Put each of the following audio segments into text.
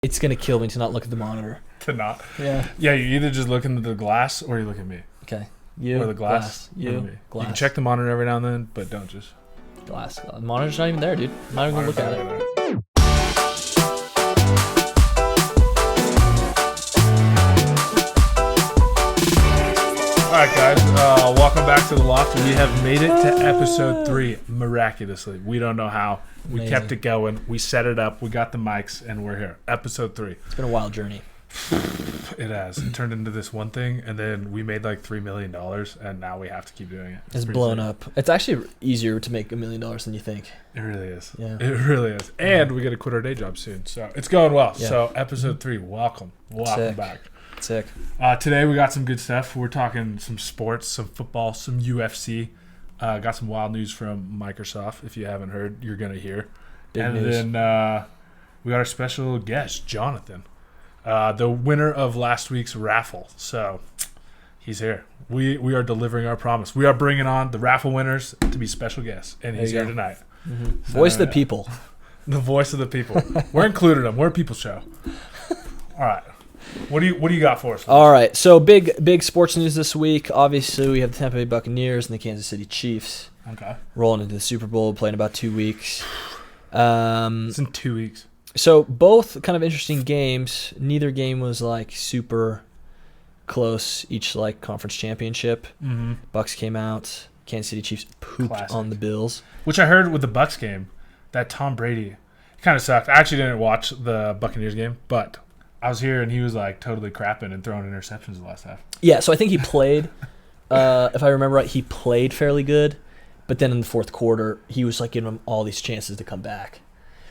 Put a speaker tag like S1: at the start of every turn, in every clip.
S1: It's going to kill me to not look at the monitor.
S2: To not.
S1: Yeah.
S2: Yeah, you either just look into the glass or you look at me.
S1: Okay. You.
S2: Or the glass.
S1: You.
S2: Me.
S1: Glass.
S2: You can check the monitor every now and then, but don't just.
S1: Glass. The monitor's not even there, dude. I'm not even going to look at it.
S2: All right, guys. Welcome back to the Loft. We have made it to episode 3 miraculously. We don't know how. We kept it going. We set it up. We got the mics, and we're here. Episode 3.
S1: It's been a wild journey.
S2: It has. It turned into this one thing, and then we made like $3 million, and now we have to keep doing it.
S1: It's blown up. It's actually easier to make $1 million than you think.
S2: It really is.
S1: Yeah.
S2: It really is. And we got to quit our day job soon. So it's going well.
S1: Yeah.
S2: So episode 3, welcome. Welcome back.
S1: Sick.
S2: Today we got some good stuff. We're talking some sports, some football, some UFC. Got some wild news from Microsoft. If you haven't heard, you're going to hear.
S1: Big news.
S2: Then we got our special guest, Jonathan, the winner of last week's raffle. So he's here. We are delivering our promise. We are bringing on the raffle winners to be special guests, and he's here tonight.
S1: Mm-hmm.
S2: So,
S1: Voice of the people.
S2: The voice of the people. We're including them. We're a people show. All right. What do you got for us?
S1: All right, so big sports news this week. Obviously, we have the Tampa Bay Buccaneers and the Kansas City Chiefs.
S2: Okay.
S1: Rolling into the Super Bowl, playing about 2 weeks.
S2: It's in 2 weeks.
S1: So both kind of interesting games. Neither game was like super close. Each like conference championship.
S2: Mm-hmm.
S1: Bucks came out. Kansas City Chiefs pooped on the Bills.
S2: Which I heard with the Bucks game that Tom Brady kind of sucked. I actually didn't watch the Buccaneers game, but I was here and he was like totally crapping and throwing interceptions the last half.
S1: Yeah, so I think he played. If I remember right, he played fairly good, but then in the fourth quarter, he was like giving them all these chances to come back,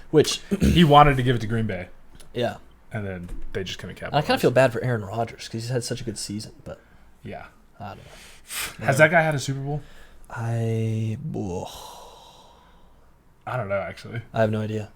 S1: which
S2: he wanted to give it to Green Bay.
S1: Yeah,
S2: and then they just couldn't capitalize.
S1: I kind of feel bad for Aaron Rodgers because he's had such a good season, but
S2: yeah,
S1: I don't know.
S2: Has that guy had a Super Bowl?
S1: I
S2: don't know, actually.
S1: I have no idea.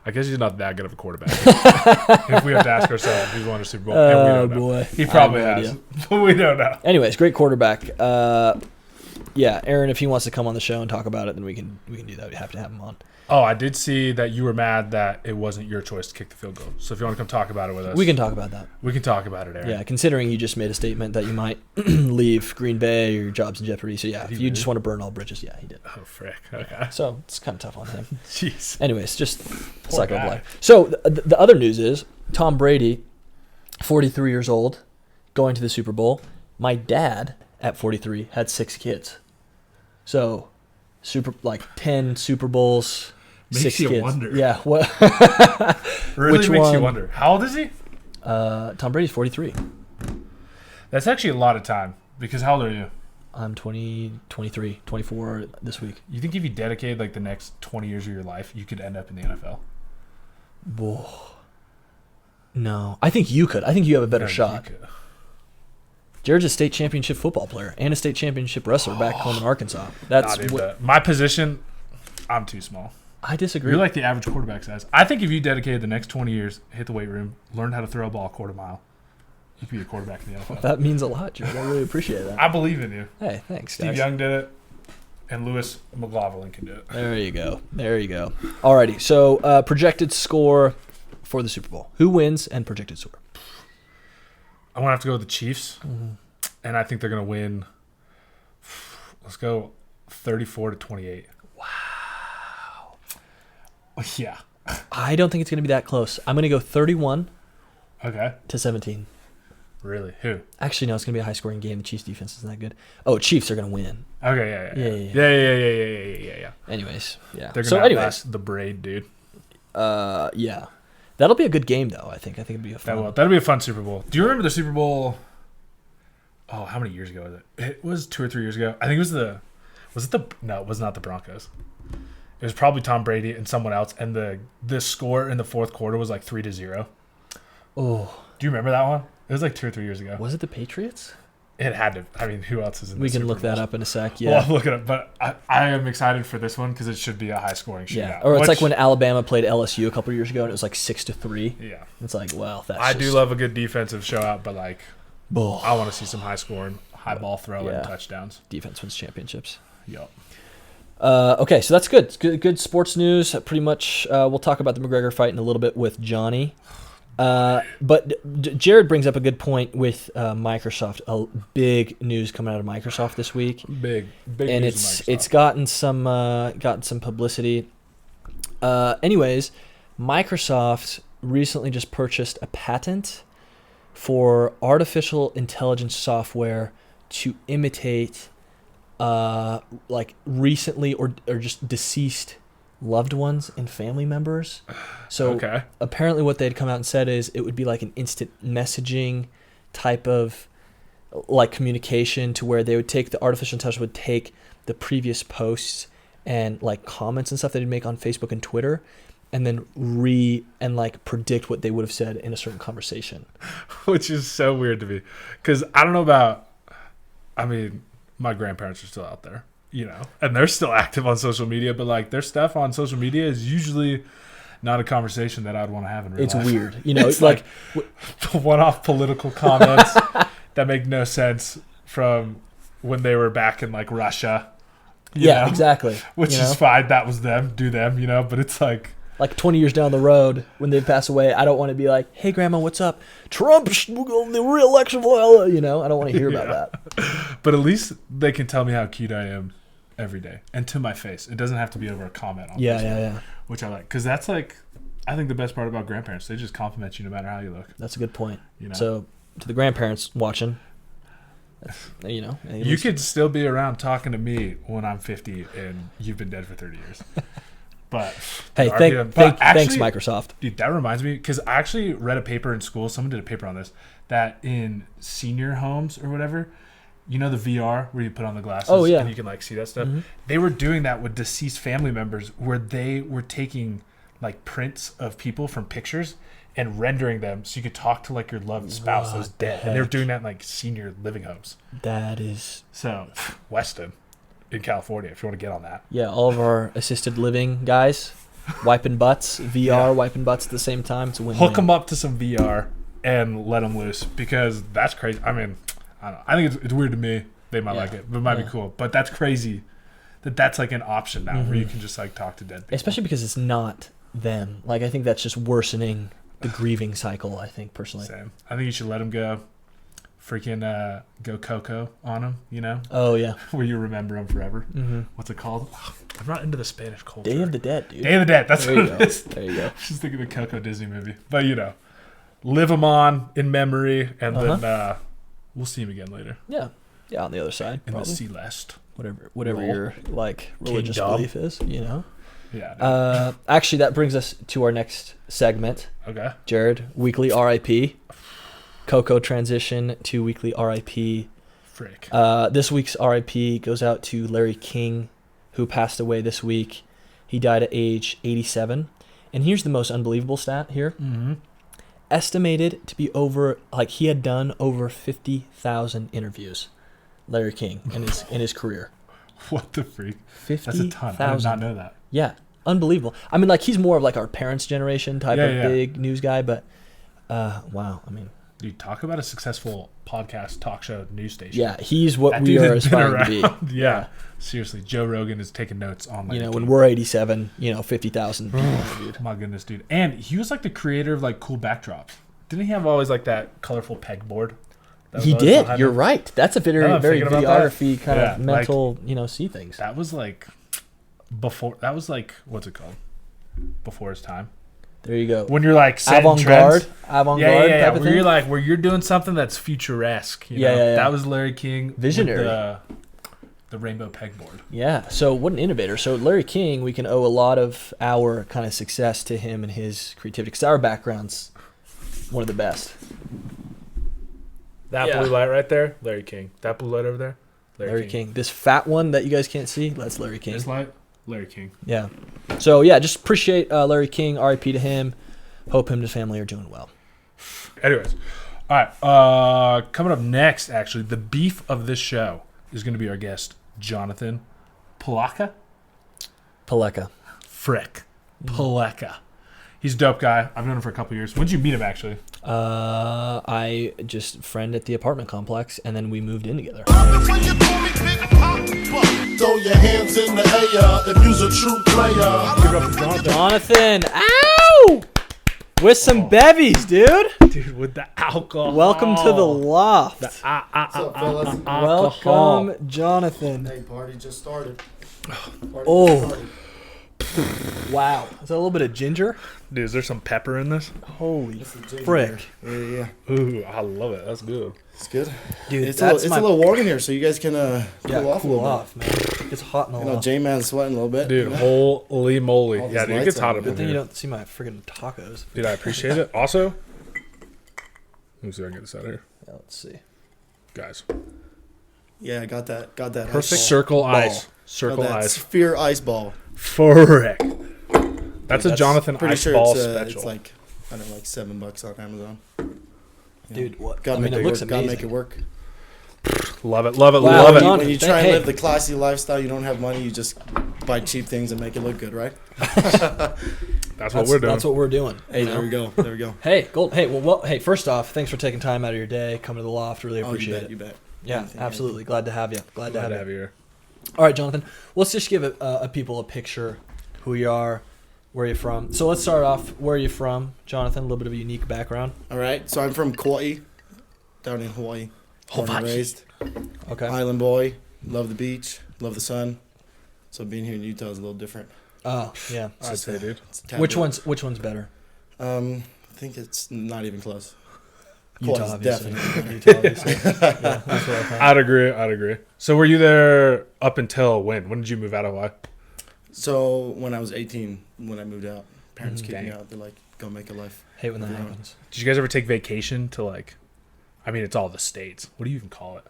S2: I guess he's not that good of a quarterback. If we have to ask ourselves if he's won a Super Bowl, and we don't know.
S1: Boy.
S2: He probably has, but we don't know.
S1: Anyways, great quarterback. Yeah, Aaron, if he wants to come on the show and talk about it, then we can do that. We have to have him on.
S2: Oh, I did see that you were mad that it wasn't your choice to kick the field goal. So if you want to come talk about it with us,
S1: we can talk about that.
S2: We can talk about it, Aaron.
S1: Yeah, considering you just made a statement that you might leave Green Bay or your job's in jeopardy. So yeah, if you just want to burn all bridges, yeah, he did.
S2: Oh, frick. Okay.
S1: So it's kind of tough on him.
S2: Jeez.
S1: Anyways, just cycle of life. So the other news is Tom Brady, 43 years old, going to the Super Bowl. My dad, at 43, had 6 kids. So 10 Super Bowls.
S2: Makes
S1: 6
S2: you
S1: kids.
S2: wonder.
S1: Yeah. What?
S2: Really
S1: Which
S2: makes
S1: one?
S2: you wonder. How old is he?
S1: Tom Brady's 43.
S2: That's actually a lot of time. Because how old are you?
S1: I'm 23, 24 this week.
S2: You think if you dedicated like the next 20 years of your life, you could end up in the NFL?
S1: Whoa. No. I think you could. I think you have a better shot. Jared's a state championship football player and a state championship wrestler back home in Arkansas. That's
S2: my position. I'm too small.
S1: I disagree.
S2: You're like the average quarterback size. I think if you dedicated the next 20 years, hit the weight room, learned how to throw a ball a quarter mile, you could be a quarterback in the NFL.
S1: That means a lot, Jared. I really appreciate that.
S2: I believe in you.
S1: Hey, thanks,
S2: Steve
S1: guys.
S2: Young did it, and Lewis McLaughlin can do it.
S1: There you go. Alrighty, so projected score for the Super Bowl. Who wins and projected score?
S2: I'm going to have to go with the Chiefs, and I think they're going to win. Let's go 34-28.
S1: Wow.
S2: Yeah.
S1: I don't think it's going to be that close. I'm going to go 31 to 17.
S2: Really? Who?
S1: Actually, no, it's going to be a high-scoring game. The Chiefs' defense isn't that good. Oh, Chiefs are going to win.
S2: Okay, yeah.
S1: Anyways, yeah.
S2: They're going to outlast the braid, dude.
S1: Yeah. That'll be a good game, though, I think. I think it'll be a fun.
S2: That'll be a fun Super Bowl. Do you remember the Super Bowl? Oh, how many years ago was it? It was 2 or 3 years ago. I think it was no, it was not the Broncos. It was probably Tom Brady and someone else, and the score in the fourth quarter was like 3-0.
S1: Oh.
S2: Do you remember that one? It was like 2 or 3 years ago.
S1: Was it the Patriots?
S2: It had to. I mean, who else is in
S1: We
S2: the
S1: can
S2: Super
S1: look
S2: Bowl?
S1: that up in a sec, yeah.
S2: Well, I'll look it up, but I am excited for this one because it should be a high-scoring shootout.
S1: Yeah, or it's like when Alabama played LSU a couple of years ago, and it was like 6-3.
S2: Yeah.
S1: It's like, well, that's
S2: I do love a good defensive showout, but like,
S1: Oh.
S2: I want to see some high-scoring, high ball throwing touchdowns.
S1: Defense wins championships.
S2: Yup.
S1: Okay, so that's good. Good sports news. Pretty much, we'll talk about the McGregor fight in a little bit with Johnny. But Jared brings up a good point with Microsoft. A big news coming out of Microsoft this week.
S2: Big
S1: And
S2: news of Microsoft.
S1: it's gotten some publicity. Anyways, Microsoft recently just purchased a patent for artificial intelligence software to imitate like recently or just deceased loved ones and family members. So apparently what they'd come out and said is it would be like an instant messaging type of like communication, to where they would take the artificial intelligence would take the previous posts and like comments and stuff that they'd make on Facebook and Twitter, and then like predict what they would have said in a certain conversation.
S2: Which is so weird to me, because I don't know about, I mean, my grandparents are still out there, you know, and they're still active on social media, but like their stuff on social media is usually not a conversation that I'd want to have in real life.
S1: It's weird, you know.
S2: It's like one-off political comments that make no sense from when they were back in like Russia. You know?
S1: Exactly.
S2: Which is fine. That was them. Do them, you know. But it's like
S1: 20 years down the road when they pass away, I don't want to be like, "Hey, Grandma, what's up? Trump, the re-election, you know." I don't want to hear about that.
S2: But at least they can tell me how cute I am every day, and to my face. It doesn't have to be over a comment on Facebook,
S1: Yeah.
S2: Which I like, because that's like, I think the best part about grandparents, they just compliment you no matter how you look.
S1: That's a good point.
S2: You know? So
S1: to the grandparents watching, you know,
S2: you could still be around talking to me when I'm 50 and you've been dead for 30 years. But
S1: hey, thanks Microsoft.
S2: Dude, that reminds me, because I actually read a paper in school. Someone did a paper on this, that in senior homes or whatever, you know, the VR where you put on the glasses and you can like see that stuff. Mm-hmm. They were doing that with deceased family members, where they were taking like prints of people from pictures and rendering them so you could talk to like your loved spouse that was dead. And they were doing that in like senior living homes.
S1: That is
S2: so Weston in California, if you want to get on that.
S1: Yeah, all of our assisted living guys wiping butts, VR wiping butts at the same time. It's a win-win.
S2: Hook them up to some VR and let them loose, because that's crazy. I mean, I don't know. I think it's weird to me. They might like it, but it might be cool. But that's crazy that's like an option now, where you can just like talk to dead people.
S1: Especially because it's not them. Like, I think that's just worsening the grieving cycle, I think, personally.
S2: Same. I think you should let them go. Freaking go Coco on them, you know?
S1: Oh, yeah.
S2: Where you remember them forever.
S1: Mm-hmm.
S2: What's it called? I'm not into the Spanish culture.
S1: Day of the Dead, dude.
S2: Day of the Dead. That's what it is.
S1: There you go.
S2: I was just thinking of the Coco Disney movie. But, you know, live them on in memory, and then we'll see them again later.
S1: Yeah. Yeah, on the other side.
S2: In
S1: probably.
S2: the Celeste.
S1: Whatever your, like, religious belief is, you know?
S2: Yeah.
S1: Actually, that brings us to our next segment.
S2: Okay.
S1: Jared, weekly RIP. Coco transition to weekly RIP.
S2: Frick.
S1: This week's RIP goes out to Larry King, who passed away this week. He died at age 87. And here's the most unbelievable stat here.
S2: Mm-hmm.
S1: Estimated to be he had done over 50,000 interviews. Larry King in his career.
S2: What the freak?
S1: 50,000.
S2: That's a ton. I did not know that.
S1: Yeah, unbelievable. I mean, like, he's more of like our parents' generation type of big news guy, but wow. I mean,
S2: dude, talk about a successful podcast, talk show, news station.
S1: Yeah, he's what we are aspiring to be.
S2: Yeah, seriously, Joe Rogan is taking notes on.
S1: You know, when we're 87, 50,000 people. Dude.
S2: My goodness, dude. And he was like the creator of like cool backdrops. Didn't he have always like that colorful pegboard?
S1: He did. You're right. That's a very videography kind of mental,
S2: like,
S1: see things.
S2: That was like before. That was like, what's it called? Before his time.
S1: There you go.
S2: When you're like
S1: avant-garde
S2: yeah.
S1: type of thing.
S2: Where you're doing something that's futuresque. You know?
S1: Yeah.
S2: That was Larry King.
S1: Visionary.
S2: The rainbow pegboard.
S1: Yeah. So what an innovator. So Larry King, we can owe a lot of our kind of success to him and his creativity, because our background's one of the best.
S2: That blue light right there, Larry King. That blue light over there,
S1: Larry King. This fat one that you guys can't see, that's Larry King.
S2: This light, Larry King.
S1: Yeah. So, yeah, just appreciate Larry King. RIP to him. Hope him and his family are doing well.
S2: Anyways. All right. Coming up next, actually, the beef of this show is going to be our guest, Jonathan Paleka. Frick. Paleka. He's a dope guy. I've known him for a couple years. When did you meet him, actually?
S1: I just friend at the apartment complex, and then we moved in together.
S3: Throw your hands in the air if you's a true player.
S1: Jonathan! Ow! with some bevies, dude.
S2: Dude, with the alcohol.
S1: Welcome to the loft.
S3: What's up, fellas?
S1: Welcome, Jonathan.
S3: Hey, party just started.
S1: Wow. Is that a little bit of ginger?
S2: Dude, is there some pepper in this?
S1: Holy
S3: This is ginger
S1: frick.
S3: beer. Yeah.
S2: Ooh, I love it. That's good.
S3: It's good.
S1: Dude,
S3: It's,
S1: that's
S3: a little warm in here, so you guys can cool off a
S1: cool
S3: little
S1: off, man. It's hot in the
S3: bit. You know,
S1: loft.
S3: J-Man's sweating a little bit.
S2: Dude,
S3: you know?
S2: holy moly.
S3: All these
S2: Yeah, dude, it
S3: lights
S2: gets hot
S3: on.
S2: up
S1: Good
S2: in
S1: thing you
S2: here.
S1: don't see my friggin' tacos.
S2: Dude, I appreciate it. Also, let me see if I can get this out of here.
S1: Yeah, let's see.
S2: Guys.
S3: Yeah, I got that. Got that.
S2: Perfect
S3: ice ball.
S2: circle
S1: Ball.
S2: ice.
S3: Got
S2: Circle
S3: that
S2: ice.
S3: sphere ice ball.
S2: Frick. That's a Jonathan
S3: pretty
S2: ice
S3: sure
S2: ball
S3: it's,
S2: special.
S3: It's like, I don't know, like $7 on Amazon. You know,
S1: Dude, what?
S3: Gotta
S1: I mean,
S3: make
S1: it
S3: it
S1: looks
S3: work. Gotta make
S1: amazing.
S3: it work.
S2: Love it, love it,
S1: Wow,
S2: love it.
S1: John-
S3: When you try and
S1: Hey.
S3: live the classy lifestyle, you don't have money. You just buy cheap things and make it look good, right?
S2: That's what we're doing.
S1: That's what we're doing.
S3: Hey,
S1: you
S3: there
S1: know?
S3: we go. There we go.
S1: Hey, Gold. Hey, hey. First off, thanks for taking time out of your day, coming to the loft. Really
S3: Oh,
S1: appreciate
S3: you bet.
S1: it.
S3: You bet.
S1: Yeah,
S3: Anything,
S1: absolutely. Glad to have you. Glad to
S2: Glad
S1: have you.
S2: here.
S1: All right, Jonathan. Let's just give a people a picture, who you are, where you're from. So let's start off. Where are you from, Jonathan? A little bit of a unique background.
S3: All right. So I'm from Kauai, down in Hawaii. Born and raised.
S1: Okay.
S3: Island boy. Love the beach. Love the sun. So being here in Utah is a little different.
S1: Oh, yeah.
S2: I'd say, dude.
S3: It's a tad
S1: Which
S3: bit-
S1: one's better?
S3: I think it's not even close.
S1: Utah,
S3: Kauai's
S1: obviously.
S3: definitely.
S1: Utah, obviously. Yeah, that's what I thought.
S2: I'd agree. So were you there up until when? When did you move out of Hawaii?
S3: So when I was 18, when I moved out, parents kicked me
S2: Dang.
S3: out. They're like, go make a life.
S1: Hate when that
S3: Yeah.
S1: happens.
S2: Did you guys ever take vacation to like, I mean, it's all the states. What do you even call it?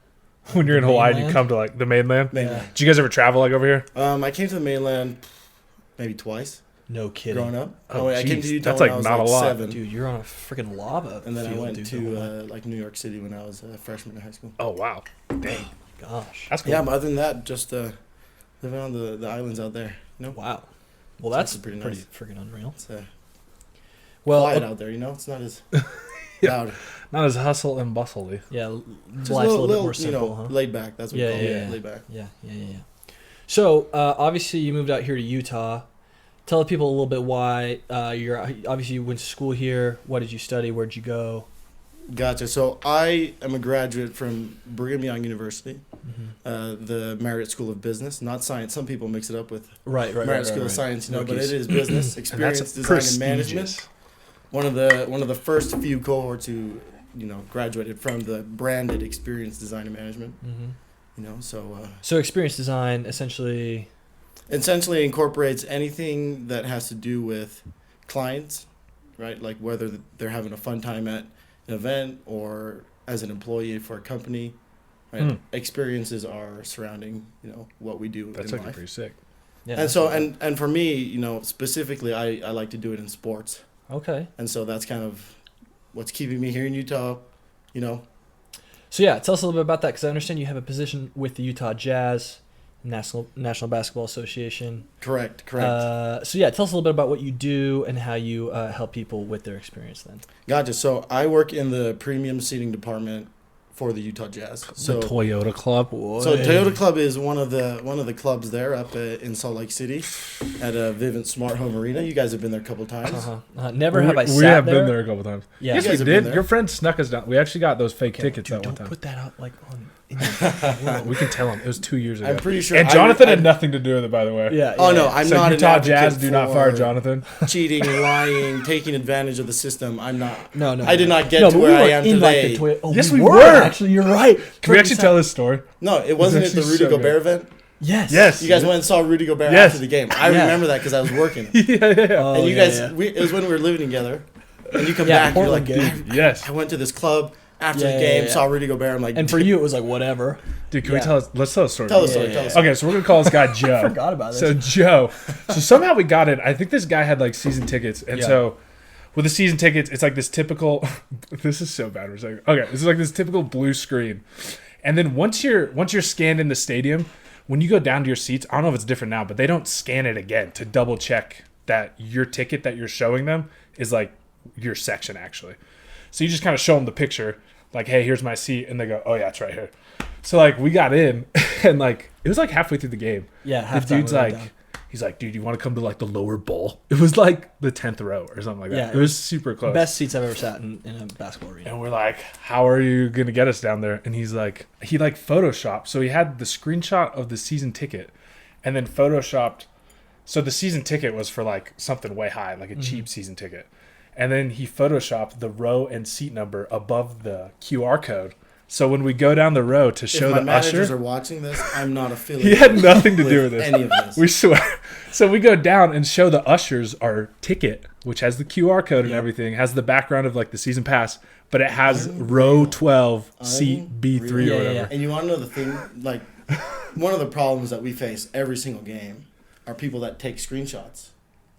S2: When you're in
S1: The
S2: Hawaii and you
S1: mainland?
S2: come to like the mainland?
S3: Mainland.
S2: Did you guys ever travel like over here?
S3: I came to the mainland maybe twice
S1: No kidding.
S3: growing up.
S2: Oh,
S3: I came
S2: geez.
S3: to Utah
S2: That's
S3: when
S2: like
S3: I was
S2: not
S3: like
S2: a lot.
S3: 7.
S1: Dude, you're on a freaking lava
S3: And then
S1: field,
S3: I went
S1: dude.
S3: to like New York City when I was a freshman in high school.
S2: Oh, wow. Dang.
S1: Gosh.
S2: That's cool.
S3: Yeah, but other than that, just living on the islands out there. You know,
S1: Wow. Well, that's
S3: It's pretty
S1: pretty
S3: nice.
S1: freaking unreal.
S3: it's
S1: Well,
S3: quiet out there. You know, it's not as loud.
S2: Not as hustle and bustle-y.
S1: yeah,
S3: Just
S1: life's a little bit
S3: little,
S1: more simple,
S3: you know,
S1: huh?
S3: laid back. That's what
S1: Yeah,
S3: we call
S1: yeah,
S3: it.
S1: yeah.
S3: Laid back.
S1: Yeah. So, obviously, you moved out here to Utah. Tell the people a little bit why you're obviously you went to school here. What did you study? Where'd you go?
S3: Gotcha. So I am a graduate from Brigham Young University, the Marriott School of Business, not science. Some people mix it up with
S1: Right.
S3: Marriott School of Science, you know, but
S1: Rookies.
S3: it is business, experience, design, and management.
S2: prestigious.
S3: One of the first few cohorts who, you know, graduated from the branded experience, design, and management.
S1: Mm-hmm.
S3: You know, so
S1: So, experience design essentially.
S3: essentially incorporates anything that has to do with clients, right? Like whether they're having a fun time at an event or as an employee for a company, right?
S2: Hmm.
S3: Experiences are surrounding, you know, what we do
S2: That's
S3: in
S2: like
S3: life.
S2: pretty sick.
S1: Yeah.
S3: And so and for me, you know, specifically, I like to do it in sports,
S1: Okay.
S3: and so that's kind of what's keeping me here in Utah, you know.
S1: So yeah, tell us a little bit about that because I understand you have a position with the Utah Jazz, National Basketball Association.
S3: Correct.
S1: So yeah, tell us a little bit about what you do and how you help people with their experience. Then.
S3: Gotcha. So I work in the premium seating department for the Utah Jazz. So
S2: the Toyota Club.
S3: So Toyota Club is one of the clubs there up in Salt Lake City at Vivint Smart Home Arena. You guys have been there a couple times.
S1: Never have I sat
S2: We have
S1: there.
S2: been there a couple times.
S1: Yeah.
S2: Yes,
S3: You
S2: we
S3: guys have been
S2: did.
S3: there.
S2: Your friend snuck us down. We actually got those fake
S1: Okay,
S2: tickets
S1: dude,
S2: that one
S1: don't
S2: time.
S1: put that out like on.
S2: We can tell him. It was 2 years ago.
S3: I'm pretty sure.
S2: And Jonathan had nothing to do with it, by the way.
S1: Yeah.
S3: Oh no,
S1: yeah.
S3: I'm
S2: so
S3: not
S2: Utah
S3: an advocate
S2: Jazz do not fire
S3: for
S2: Jonathan.
S3: cheating, lying, taking advantage of the system. I'm not.
S1: No.
S3: I did not get
S1: No,
S3: to
S1: but
S3: where
S1: we
S3: I
S1: were
S3: am
S1: in, like,
S3: today.
S1: the Toyota. Oh,
S2: Yes,
S1: we
S2: we
S1: were.
S2: were.
S1: Actually, you're right.
S2: Can we actually tell this story?
S3: No, it wasn't it the
S2: actually
S3: Rudy
S2: so
S3: Gobert
S2: good.
S3: event.
S1: Yes.
S2: Yes.
S3: You guys went and saw Rudy Gobert
S2: Yes.
S3: after the game. I
S1: Yeah.
S3: remember that because I was working.
S2: yeah.
S1: Oh,
S3: And you
S1: yeah,
S3: guys,
S1: yeah.
S3: it was when we were living together. And you come
S1: Yeah,
S3: back, you're like,
S1: Portland
S3: dude,
S2: Yes.
S3: I went to this club after
S1: Yeah,
S3: the game,
S1: yeah, yeah.
S3: saw Rudy Gobert. I'm like,
S1: And for you, it was like whatever.
S2: Dude, can
S1: Yeah.
S2: we tell us? Let's tell a story.
S3: tell the
S1: Yeah,
S3: story.
S1: yeah,
S3: Tell the
S1: yeah.
S3: story.
S2: Okay, so we're gonna call this guy Joe.
S1: Forgot about this.
S2: So Joe. So somehow we got in. I think this guy had like season tickets, and
S1: Yeah.
S2: so with the season tickets, it's like this typical. This is so bad for a second. Okay, this is like this typical blue screen, and then once you're scanned in the stadium, when you go down to your seats, I don't know if it's different now, but they don't scan it again to double check that your ticket that you're showing them is like your section actually. So you just kind of show them the picture, like, hey, here's my seat, and they go, oh yeah, it's right here. So like we got in, and like it was like halfway through the game.
S1: Yeah.
S2: The
S1: halftime
S2: dude's
S1: we went
S2: like,
S1: down.
S2: He's like, dude, you want to come to like the lower bowl? It was like the 10th row or something like that.
S1: Yeah,
S2: it was super close.
S1: Best seats I've ever sat in a basketball arena.
S2: And we're like, how are you going to get us down there? And he's like, he like photoshopped. So he had the screenshot of the season ticket and then photoshopped. So the season ticket was for like something way high, like a cheap season ticket. And then he photoshopped the row and seat number above the QR code. So when we go down the row to show
S3: If my
S2: the
S3: managers
S2: usher,
S3: are watching this, I'm not affiliated.
S2: he had nothing to do with this.
S3: any of this.
S2: We swear. So we go down and show the ushers our ticket, which has the QR code and everything, has the background of like the season pass, but it has row 12, seat B3 or
S1: Yeah,
S2: whatever.
S1: yeah.
S3: And you want to know the thing? Like, one of the problems that we face every single game are people that take screenshots.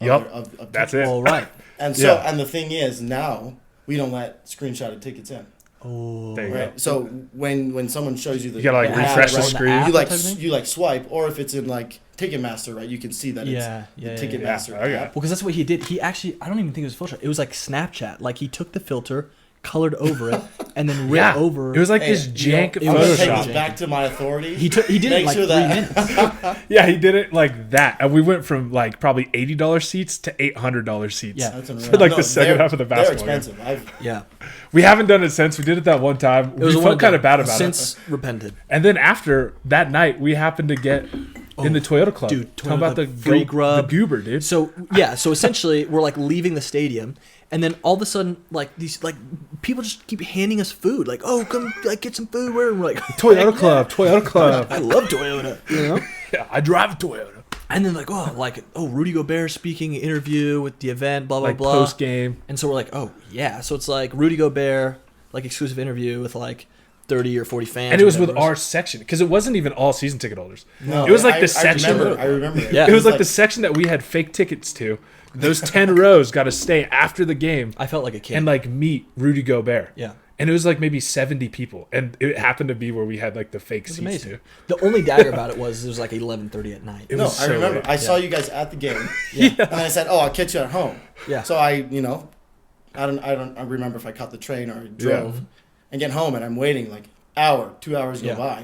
S2: Yup.
S3: Of
S2: That's
S3: tickets.
S2: it.
S1: Well, right.
S3: And so,
S2: Yeah.
S3: and the thing is, now we don't let screenshotted tickets in.
S1: Oh,
S2: There you go.
S3: Right. So when someone shows you the,
S2: You gotta like
S1: Yeah,
S2: refresh the
S1: right.
S2: screen.
S3: you like
S1: type of thing?
S3: you like swipe, or if it's in like Ticketmaster, right? You can see that
S1: Yeah,
S3: it's
S1: yeah,
S3: the
S1: yeah,
S2: yeah.
S3: Ticketmaster
S2: Okay.
S3: app.
S1: Well, because that's what he did. He actually, I don't even think it was Photoshop. It was like Snapchat. Like he took the filter, colored over it, and then writ
S2: Yeah.
S1: over.
S2: It was like
S3: Hey,
S2: this jank
S1: it
S3: I'm
S1: was
S3: gonna take
S2: Photoshop.
S3: this back to my authority.
S1: he did it in
S3: Make
S1: like
S3: sure
S1: 3
S3: that-
S1: minutes.
S2: Yeah, he did it like that. And we went from like probably $80 seats to $800 seats.
S1: Yeah.
S3: That's unreal.
S2: For like the second
S3: they're-
S2: half of the basketball
S3: They're
S2: game.
S3: expensive.
S1: Yeah,
S2: We haven't done it since. We did it that one time.
S1: it was
S2: We
S1: the one
S2: felt kind of
S1: that
S2: bad about
S1: since repented.
S2: it. And then after that night, we happened to get in the Toyota Club.
S1: dude,
S2: Talking
S1: Toyota
S2: about the
S1: Club, free grub.
S2: the goober, dude.
S1: So yeah, so essentially we're like leaving the stadium, and then all of a sudden like these like people just keep handing us food. Like, oh, come like get some food. We're like
S2: Toyota Club, Toyota Club.
S1: I love Toyota, you know.
S2: Yeah, I drive a Toyota.
S1: And then like Rudy Gobert speaking interview with the event, blah blah
S2: Like
S1: blah.
S2: post game.
S1: And so we're like, oh yeah, so it's like Rudy Gobert, like exclusive interview with like 30 or 40 fans.
S2: And it was
S1: or
S2: with
S1: whatever.
S2: our section because it wasn't even all season ticket holders.
S3: No,
S2: It was like
S3: I-
S2: the section.
S3: I remember it.
S1: Yeah.
S2: It was like the section that we had fake tickets to. Those 10 rows got to stay after the game
S1: I felt like a kid.
S2: and like meet Rudy Gobert.
S1: yeah.
S2: And it was like maybe 70 people. And it happened to be where we had like the fake
S1: It was
S2: seats
S1: amazing.
S2: too.
S1: The only dagger about it was like 11:30 at night.
S2: It
S3: No,
S2: was
S3: I
S2: so
S3: remember.
S2: late.
S3: I saw you guys at the game,
S1: Yeah.
S3: and I said, "Oh, I'll catch you at home."
S1: Yeah.
S3: So I don't remember if I caught the train or drove, and get home, and I'm waiting like hour, 2 hours go
S1: Yeah.
S3: by,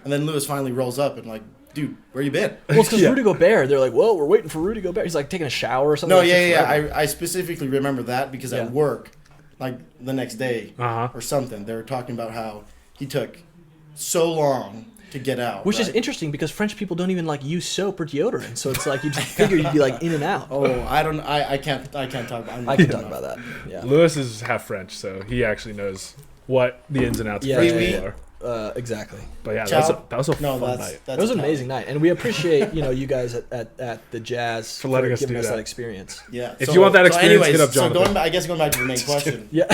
S3: and then Lewis finally rolls up and like, "Dude, where you been?"
S1: Well, it's because
S2: Yeah.
S1: Rudy Gobert. They're like, "Whoa, we're waiting for Rudy Gobert." He's like taking a shower or something.
S3: No,
S1: Like,
S3: yeah,
S1: took
S3: yeah.
S1: forever.
S3: I specifically remember that because
S1: Yeah.
S3: at work, like the next day
S2: Uh-huh.
S3: or something, they were talking about how he took so long to get out.
S1: Which is
S3: right?
S1: interesting because French people don't even like use soap or deodorant, so it's like you just figure you'd be like in and out.
S3: Oh, I can't talk about.
S1: I can talk about that. Yeah,
S2: Lewis is half French, so he actually knows what the ins and outs
S1: Yeah,
S2: of French
S3: yeah,
S2: people
S3: yeah.
S2: are.
S1: exactly.
S2: But yeah,
S3: Ciao.
S2: that was a
S3: No,
S2: fun
S3: that's
S2: night.
S3: that's
S1: It was an
S3: Italian.
S1: amazing night, and we appreciate you guys at the Jazz
S2: For letting us
S1: giving
S2: do
S1: us
S2: that.
S1: that experience.
S3: Yeah.
S2: If you want that experience, hit up
S3: So
S2: Jonathan.
S3: I guess going back to the main question.
S1: Yeah,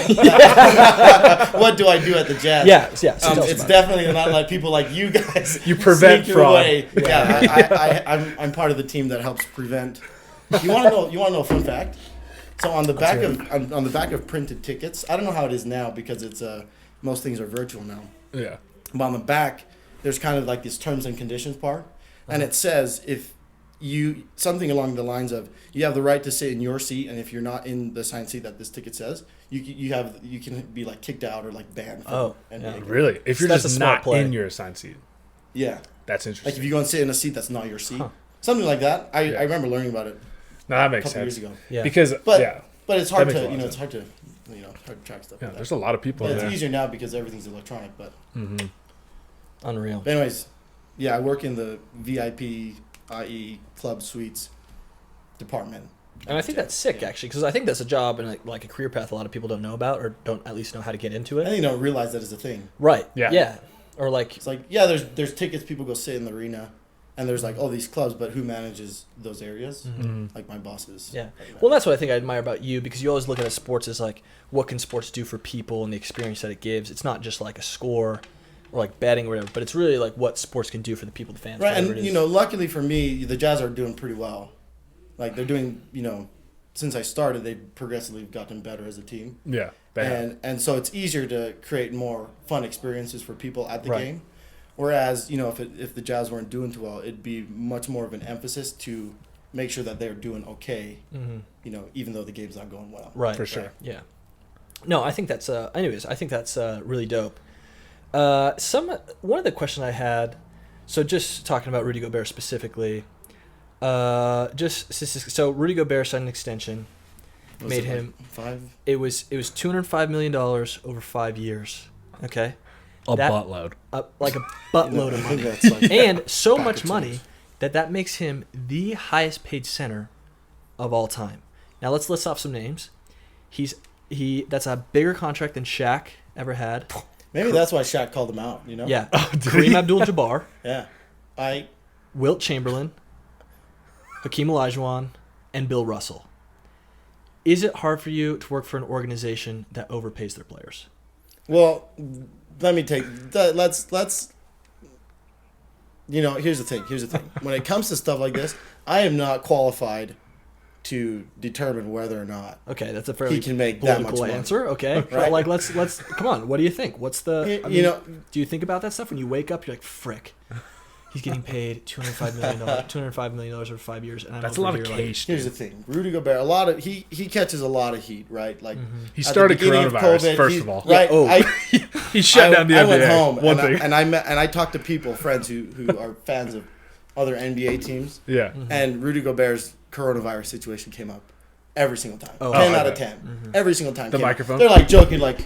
S3: What do I do at the Jazz?
S1: yeah. So tell us
S3: It's
S1: about it.
S3: definitely not like people like you guys.
S2: You prevent
S3: sneak your
S2: fraud.
S3: way. Yeah, I'm part of the team that helps prevent. You want to know? You want to know a fun fact? So on the back on the back of printed tickets, I don't know how it is now because it's most things are virtual now.
S2: Yeah.
S3: But on the back, there's kind of like this terms and conditions part, and it says if you something along the lines of you have the right to sit in your seat, and if you're not in the assigned seat that this ticket says, you can be like kicked out or like banned. From
S1: Oh,
S3: NBA.
S1: yeah.
S2: Really? If you're
S1: That's a
S2: just
S1: smart
S2: not
S1: play.
S2: in your assigned seat.
S3: Yeah,
S2: That's
S3: like if
S2: interesting.
S3: you go and sit in a seat that's not your seat,
S1: Huh.
S3: something like that. I
S2: Yeah.
S3: remember learning about it
S2: No, that
S3: a
S2: makes
S3: couple years
S2: sense.
S3: ago.
S1: Yeah.
S2: Because,
S3: But
S2: yeah.
S3: But it's hard
S2: That makes
S3: to
S2: a lot of
S3: it's hard to hard to track stuff.
S2: Yeah,
S3: like
S2: there's
S3: that.
S2: a lot of people
S3: But
S2: in
S3: it's
S2: there.
S3: easier now because everything's electronic. But
S2: Mm-hmm.
S1: Unreal.
S3: But anyways, yeah, I work in the VIP, i.e., club suites department.
S1: And I think that's sick, actually, because I think that's a job and like a career path a lot of people don't know about or don't at least know how to get into
S3: I
S1: it.
S3: think you don't realize that is a thing.
S1: Right.
S2: Yeah.
S1: Yeah. Or like,
S3: It's like, yeah, there's tickets, people go sit in the arena, and there's like all these clubs, but who manages those areas?
S2: Mm-hmm.
S3: Like my bosses.
S1: yeah. Well, that's what I think I admire about you because you always look at sports as like, what can sports do for people and the experience that it gives? It's not just like a score or like betting or whatever, but it's really like what sports can do for the people, the fans.
S3: Right,
S1: whatever
S3: and
S1: it is.
S3: you know, luckily for me, the Jazz are doing pretty well. Like they're doing, since I started, they've progressively gotten better as a team.
S2: Yeah. Bad.
S3: And so it's easier to create more fun experiences for people at the
S1: Right.
S3: game. Whereas, if the Jazz weren't doing too well, it'd be much more of an emphasis to make sure that they're doing okay,
S1: Mhm.
S3: even though the game's not going well.
S1: Right.
S2: For sure.
S1: Yeah. No, I think that's anyways, I think that's really dope. One of the questions I had, so just talking about Rudy Gobert specifically, So Rudy Gobert signed an extension.
S3: Was
S1: Made
S3: it
S1: him.
S3: like 5.
S1: It was $205 million over 5 years. Okay,
S2: A
S1: That-
S2: buttload.
S1: like a buttload of
S3: I think
S1: money,
S3: that's like
S1: and so
S3: pocket
S1: much
S3: change.
S1: money that makes him the highest paid center of all time. Now let's list off some names. That's a bigger contract than Shaq ever had.
S3: Maybe that's why Shaq called him out. You know.
S1: Yeah, Kareem Abdul-Jabbar,
S3: Yeah.
S1: Wilt Chamberlain, Hakeem Olajuwon, and Bill Russell. Is it hard for you to work for an organization that overpays their players?
S3: Well, let me take. Let's. Here's the thing. When it comes to stuff like this, I am not qualified to determine whether or not
S1: Okay, that's a fairly
S3: he can make that much
S1: political
S3: money.
S1: answer. Okay, but
S3: Right.
S1: like let's come on. What do you think? What's the? I mean, do you think about that stuff when you wake up? You're like, frick. He's getting paid $205 million over 5 years, and I'm
S2: That's a
S1: over
S2: lot of
S1: here like,
S2: cash.
S3: Here's the thing. Rudy Gobert, he catches a lot of heat, right? Like
S2: He
S3: at the
S2: started
S3: beginning of
S2: coronavirus,
S3: COVID,
S2: first of all.
S3: Right.
S1: Yeah,
S2: He shut down the
S3: I
S2: NBA.
S3: went home
S2: One
S3: and
S2: thing.
S3: I talked to friends who are fans of other NBA teams,
S2: Yeah.
S3: and Rudy Gobert's coronavirus situation came up every single time.
S1: Oh,
S3: 10
S2: I
S3: out of
S2: bet.
S3: 10. Every single time.
S2: The
S3: came up.
S2: microphone?
S3: They're like joking, like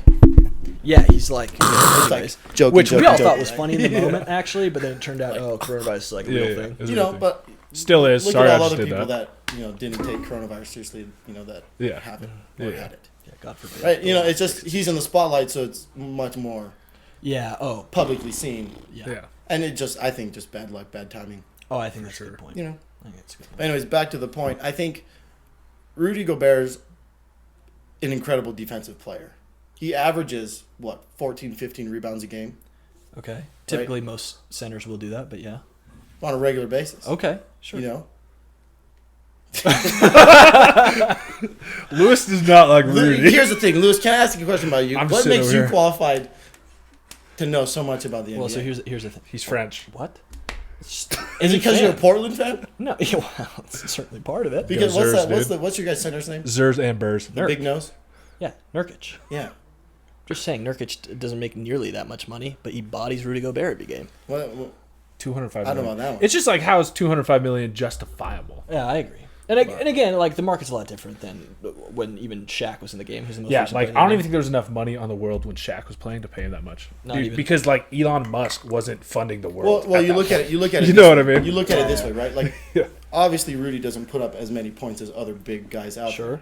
S1: yeah, he's like,
S3: it's
S1: anyways.
S3: like joking,
S1: Which we all
S3: joking,
S1: thought was
S3: right?
S1: funny in the moment, actually, but then it turned out, coronavirus is like a real thing.
S2: It was
S3: You
S2: a real
S3: know,
S2: thing.
S3: but
S2: Still is.
S3: look
S2: Sorry,
S3: at
S2: I
S3: all
S2: just
S3: other
S2: did
S3: people
S2: that.
S3: that didn't take coronavirus seriously. that
S2: Yeah.
S3: have it
S2: Yeah.
S3: or had it.
S1: Yeah, God forbid.
S3: Right? It's just he's in the spotlight, so it's much more
S1: Yeah. Oh.
S3: publicly seen,
S1: Yeah.
S2: Yeah.
S3: and I think just bad luck, bad timing.
S1: Oh, I think that's a good point.
S3: You know.
S1: I think that's a good point.
S3: But anyways, back to the point. I think Rudy Gobert's an incredible defensive player. He averages 14, 15 rebounds a game
S1: Okay. Typically, most centers will do that, but yeah.
S3: on a regular basis.
S1: Okay. Sure.
S3: You know.
S2: Lewis does not like Rudy.
S3: Here's the thing, Lewis. Can I ask you a question about you?
S2: I'm
S3: What
S2: sitting
S3: makes
S2: over
S3: you
S2: here.
S3: qualified to know so much about the NBA?
S1: Well, so here's the thing.
S2: He's French.
S1: What?
S3: Is it because you're a Portland fan?
S1: No. Yeah, well, it's certainly part of it.
S3: Because
S2: Go Zers,
S3: what's your guys' center's name?
S2: Zers and Burrs.
S3: The big nose.
S1: Yeah, Nurkic.
S3: Yeah.
S1: Just saying, Nurkic doesn't make nearly that much money, but he bodies Rudy Gobert every game.
S3: What,
S2: 205
S3: I don't know
S2: million.
S3: about that one.
S2: It's just like, how is 205 million justifiable?
S1: Yeah, I agree. And again, like the market's a lot different than when even Shaq was in the game. Who's the most
S2: Yeah,
S1: recent
S2: like
S1: player
S2: I don't
S1: in the
S2: even think there was enough money on the world when Shaq was playing to pay him that much.
S1: Not
S2: Dude,
S1: even.
S2: because like Elon Musk wasn't funding the world.
S3: Well,
S2: at
S3: you
S2: that
S3: look at
S2: point.
S3: it. You look at it.
S2: You
S3: this
S2: know what
S3: way.
S2: I mean?
S3: You look at it this way, right? Like,
S2: Yeah.
S3: obviously, Rudy doesn't put up as many points as other big guys out
S1: Sure.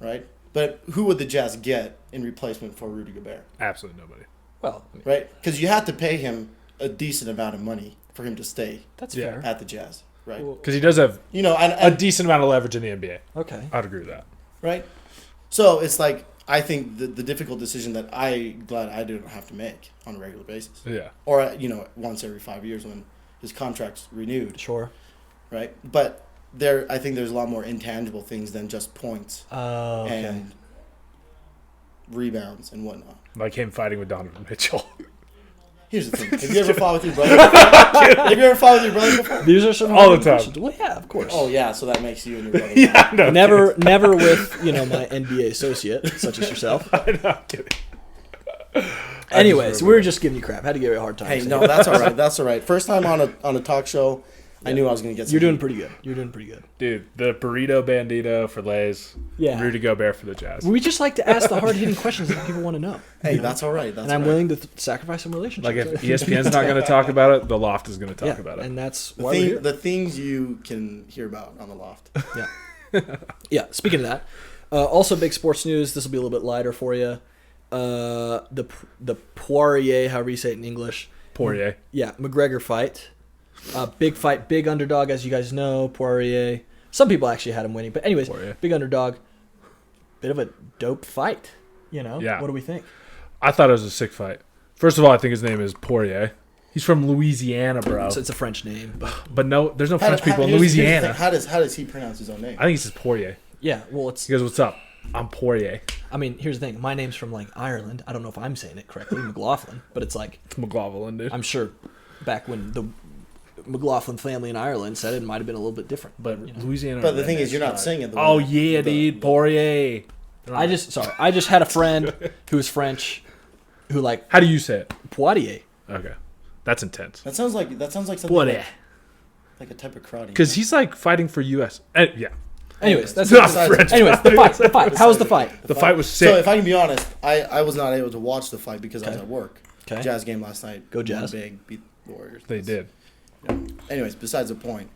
S3: there, right? But who would the Jazz get in replacement for Rudy Gobert,
S2: Absolutely nobody.
S1: Well, I mean,
S3: right? Because you have to pay him a decent amount of money for him to stay
S1: that's
S2: Yeah.
S1: fair.
S3: at the Jazz, right?
S1: Well,
S2: Because he does have
S3: You know,
S2: a
S3: and
S2: decent amount of leverage in the NBA.
S1: okay.
S2: I'd agree with that.
S3: right? So it's like I think the difficult decision that glad I didn't have to make on a regular basis,
S2: Yeah.
S3: or once every 5 years when his contract's renewed,
S1: Sure.
S3: right? But I think there's a lot more intangible things than just points
S1: Oh, okay.
S3: and rebounds and whatnot.
S2: Like him fighting with Donovan Mitchell.
S3: Here's the thing: have you ever fought with your brother? Have you ever fought with your brother before?
S1: These are some
S2: All the
S1: hard
S2: time.
S1: questions. Well, yeah, of course.
S3: Oh yeah, so that makes you and your brother.
S2: Yeah, no,
S1: Never with my NBA associate, such as yourself.
S2: I'm not kidding.
S1: Anyways, we were just giving you crap. Had to give you a hard time.
S3: Hey,
S1: so-
S3: no, that's all right. That's all right. First time on a talk show, I knew I was gonna get. Some
S1: You're doing
S3: heat.
S1: pretty good. You're doing pretty good.
S2: Dude, the Burrito Bandito for Lays.
S1: Yeah.
S2: Rudy Gobert for the Jazz.
S1: We just like to ask the hard-hitting questions that people want to know.
S3: Hey, that's all right. That's
S1: And I'm
S3: all right.
S1: willing to sacrifice some relationships.
S2: Like if ESPN's not going to talk about it, the Loft is going to talk about it.
S1: And that's
S3: The,
S1: why we're here.
S3: the things you can hear about on the loft.
S1: Yeah. Yeah. Speaking of that, also big sports news. This will be a little bit lighter for you. The Poirier, however you say it in English.
S2: Poirier.
S1: Yeah, McGregor fight. Big fight, big underdog, as you guys know. Poirier. Some people actually had him winning, but anyways,
S2: Poirier.
S1: big underdog. Bit of a dope fight.
S2: Yeah.
S1: What do we think?
S2: I thought it was a sick fight. First of all, I think his name is Poirier. He's from Louisiana, bro.
S1: So it's a French name. But
S2: But no, there's no French people in
S3: here's the
S2: Louisiana.
S3: thing. How does he pronounce his own name?
S2: I think he says Poirier.
S1: yeah, well, it's.
S2: He goes, "What's up? I'm Poirier."
S1: I mean, here's the thing. My name's from like Ireland. I don't know if I'm saying it correctly, McLaughlin, but it's like
S2: It's McLaughlin, dude.
S1: I'm sure back when the McLaughlin family in Ireland said it might have been a little bit different.
S2: But Louisiana.
S3: But the thing is, you're not saying it. The
S2: Oh
S3: way
S2: yeah,
S3: the-
S2: dude, Poirier.
S1: I just had a friend who was French, who like
S2: How do you say it?
S1: Poitier.
S2: Okay, that's intense.
S3: That sounds like something.
S2: Poirier.
S3: like a type of karate.
S2: Because he's like fighting for U.S. Yeah.
S1: Anyways, that's
S2: Not
S1: besides-
S2: French.
S1: Anyways, the fight. How was the fight?
S2: The fight was sick.
S3: So if I can be honest, I was not able to watch the fight because I was
S1: Okay.
S3: at work.
S1: Okay.
S3: Jazz game last night.
S1: Go Jazz.
S3: Won big, beat the Warriors.
S2: They did.
S3: Anyways, besides the point,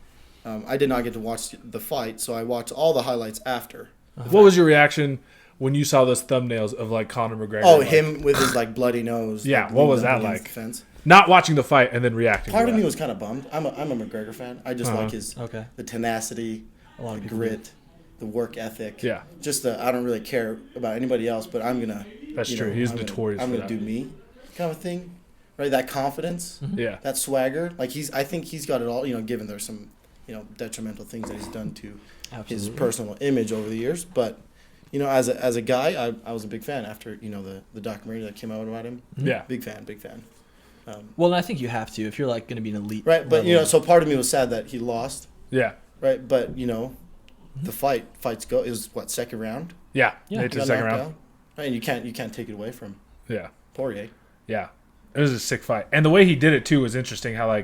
S3: I did not get to watch the fight, so I watched all the highlights after.
S2: What was your reaction when you saw those thumbnails of like Conor McGregor?
S3: Oh,
S2: like,
S3: him with his like bloody nose.
S2: Yeah,
S3: like,
S2: what was
S3: leaning
S2: that
S3: up against
S2: like?
S3: the fence.
S2: Not watching the fight and then reacting.
S3: Part
S2: to
S3: of me
S2: that.
S3: was kind of bummed. I'm a McGregor fan. I just like his
S1: Okay.
S3: the tenacity,
S1: A lot
S3: the
S1: of people
S3: grit, the work ethic.
S2: Yeah.
S3: Just the I don't really care about anybody else, but I'm gonna.
S2: That's
S3: you
S2: true.
S3: know,
S2: He's
S3: I'm
S2: notorious
S3: I'm
S2: for
S3: gonna
S2: that.
S3: do me, kind of thing, right? That confidence,
S2: Yeah.
S3: that swagger. Like I think he's got it all. Given there's some, detrimental things that he's done to his
S1: Absolutely.
S3: personal image over the years, but. As a guy, I was a big fan after the documentary that came out about him.
S2: Yeah.
S3: Big fan.
S1: Well, and I think you have to if you're like going to be an elite.
S3: Right, but
S1: level.
S3: so part of me was sad that he lost.
S2: Yeah.
S3: Right, but the fights go is what second round.
S2: Yeah.
S1: Yeah.
S2: Made it to the
S3: Got
S2: second
S3: knocked
S2: round.
S3: out. Right, and you can't take it away from
S2: Yeah.
S3: Poirier.
S2: Yeah. It was a sick fight. And the way he did it too was interesting how